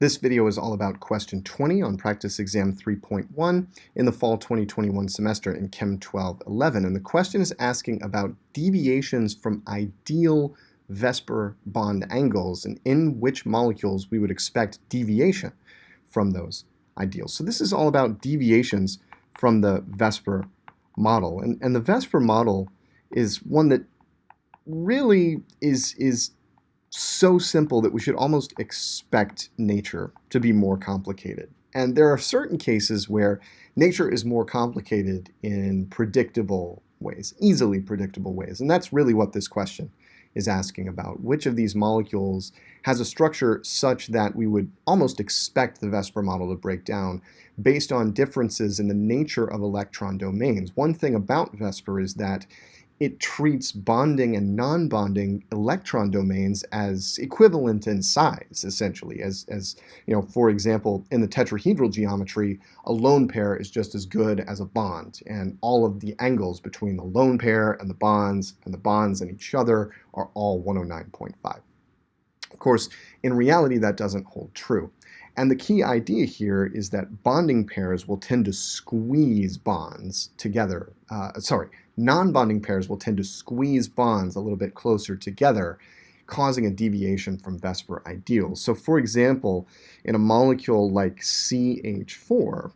This video is all about question 20 on practice exam 3.1 in the fall 2021 semester in Chem 1211. And the question is asking about deviations from ideal VSEPR bond angles and in which molecules we would expect deviation from those ideals. So this is all about deviations from the VSEPR model. And the VSEPR model is one that really is so simple that we should almost expect nature to be more complicated. And there are certain cases where nature is more complicated in predictable ways, easily predictable ways. And that's really what this question is asking about. Which of these molecules has a structure such that we would almost expect the VSEPR model to break down based on differences in the nature of electron domains? One thing about VSEPR is that it treats bonding and non-bonding electron domains as equivalent in size, essentially. As you know, for example, in the tetrahedral geometry, a lone pair is just as good as a bond, and all of the angles between the lone pair and the bonds and each other are all 109.5. Of course, in reality, that doesn't hold true. And the key idea here is that bonding pairs will tend to squeeze bonds together. Non-bonding pairs will tend to squeeze bonds a little bit closer together, causing a deviation from VSEPR ideals. So for example, in a molecule like CH4,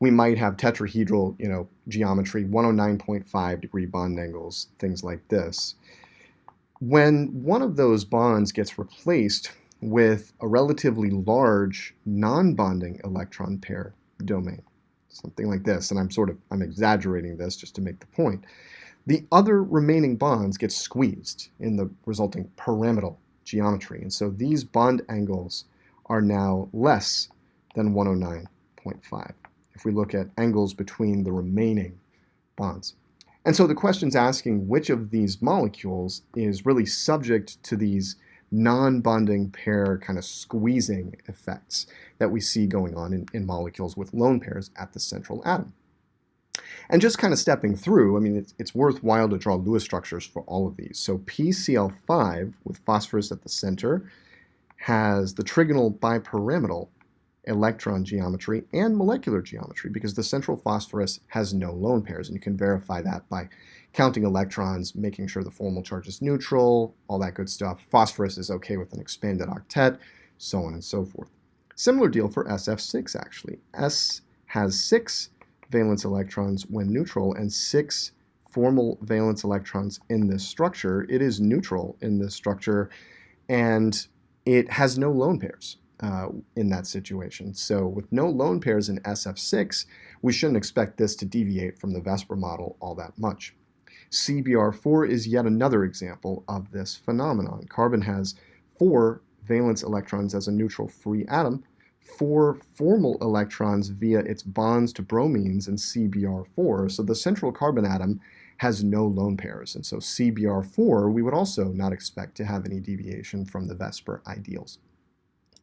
we might have tetrahedral, geometry, 109.5 degree bond angles, things like this. When one of those bonds gets replaced with a relatively large non-bonding electron pair domain, something like this, and I'm exaggerating this just to make the point, the other remaining bonds get squeezed in the resulting pyramidal geometry. And so these bond angles are now less than 109.5 if we look at angles between the remaining bonds. And so the question's asking which of these molecules is really subject to these non-bonding pair kind of squeezing effects that we see going on in molecules with lone pairs at the central atom. And just kind of stepping through, it's worthwhile to draw Lewis structures for all of these. So PCl5 with phosphorus at the center has the trigonal bipyramidal electron geometry and molecular geometry because the central phosphorus has no lone pairs, and you can verify that by counting electrons, making sure the formal charge is neutral, all that good stuff. Phosphorus is okay with an expanded octet, so on and so forth. Similar deal for SF6 actually. S has 6 valence electrons when neutral and 6 formal valence electrons in this structure. It is neutral in this structure and it has no lone pairs in that situation. So with no lone pairs in SF6, we shouldn't expect this to deviate from the VSEPR model all that much. CBr4 is yet another example of this phenomenon. Carbon has 4 valence electrons as a neutral free atom, 4 formal electrons via its bonds to bromines in CBr4, so the central carbon atom has no lone pairs, and so CBr4 we would also not expect to have any deviation from the VSEPR ideals.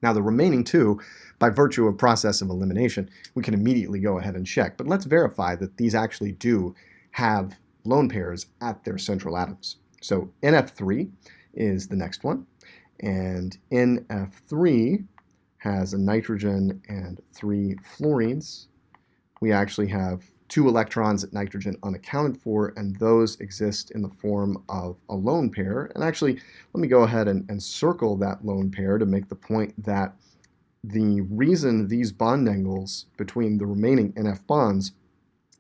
Now the remaining 2, by virtue of process of elimination, we can immediately go ahead and check, but let's verify that these actually do have lone pairs at their central atoms. So NF3 is the next one, and NF3 has a nitrogen and 3 fluorines. We actually have 2 electrons at nitrogen unaccounted for, and those exist in the form of a lone pair. And actually, let me go ahead and circle that lone pair to make the point that the reason these bond angles between the remaining NF bonds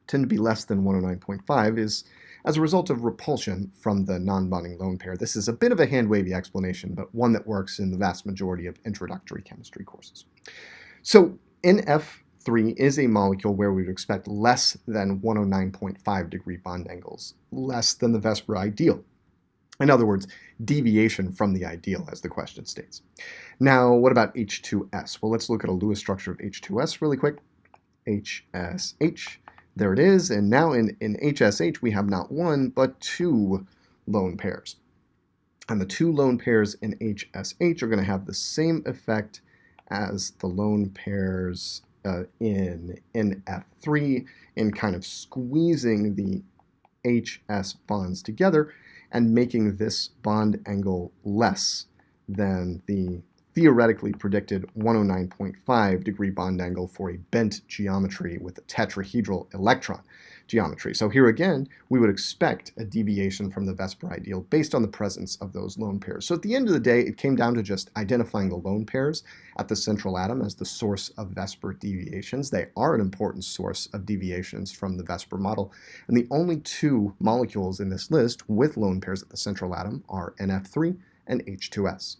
tend to be less than 109.5 is as a result of repulsion from the non-bonding lone pair. This is a bit of a hand-wavy explanation, but one that works in the vast majority of introductory chemistry courses. So NF3 is a molecule where we would expect less than 109.5 degree bond angles, less than the VSEPR ideal. In other words, deviation from the ideal, as the question states. Now, what about H2S? Well, let's look at a Lewis structure of H2S really quick. HSH. There it is, and now in HSH we have not 1, but 2 lone pairs. And the 2 lone pairs in HSH are going to have the same effect as the lone pairs in NF3 in kind of squeezing the HS bonds together and making this bond angle less than the theoretically predicted 109.5 degree bond angle for a bent geometry with a tetrahedral electron geometry. So here again, we would expect a deviation from the VSEPR ideal based on the presence of those lone pairs. So at the end of the day, it came down to just identifying the lone pairs at the central atom as the source of VSEPR deviations. They are an important source of deviations from the VSEPR model, and the only two molecules in this list with lone pairs at the central atom are NF3 and H2S.